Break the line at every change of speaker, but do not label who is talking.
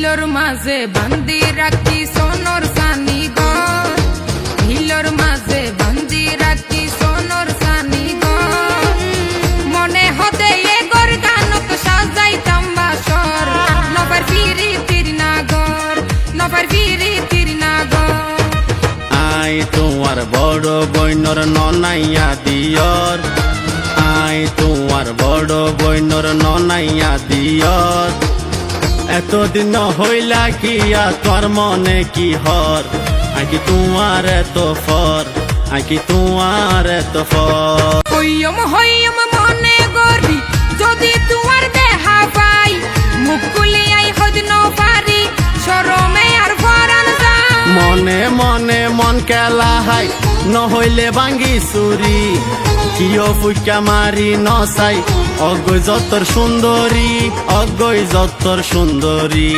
হিলোর মাঝে বান্দি রাখি সোনর সানি ঘর, হিলোর মাঝে বান্দি রাখি সোনর সানি ঘর। মনে হতে এ গর গানক সাজাইতাম বাসর, নবার ফিরি তীর নাগর, নবার ফিরি তীর নাগর।
আই তোমার বড় বইনর ননাইয়া দিয়র, আই তোমার বড় বইনর ননাইয়া দিয়র। এতদিন হইলা কিয়া তোর মনে কি হর, আকি তোমার এত ফর, আকি তোমার এত ফর।
হইয়ম হইয়ম মনে গরি যদি তোমার দেহা পাই, মুখ কুলিয়াই হদ ন পারি শরমে আর ফরান যায়।
মনে মনে মন কেলা হাই নহইলে ভাঙ্গি চুরি, কিয় ফুকা মারি নচাই অগৈ যতর সুন্দরী, অগৈ যতর সুন্দরী।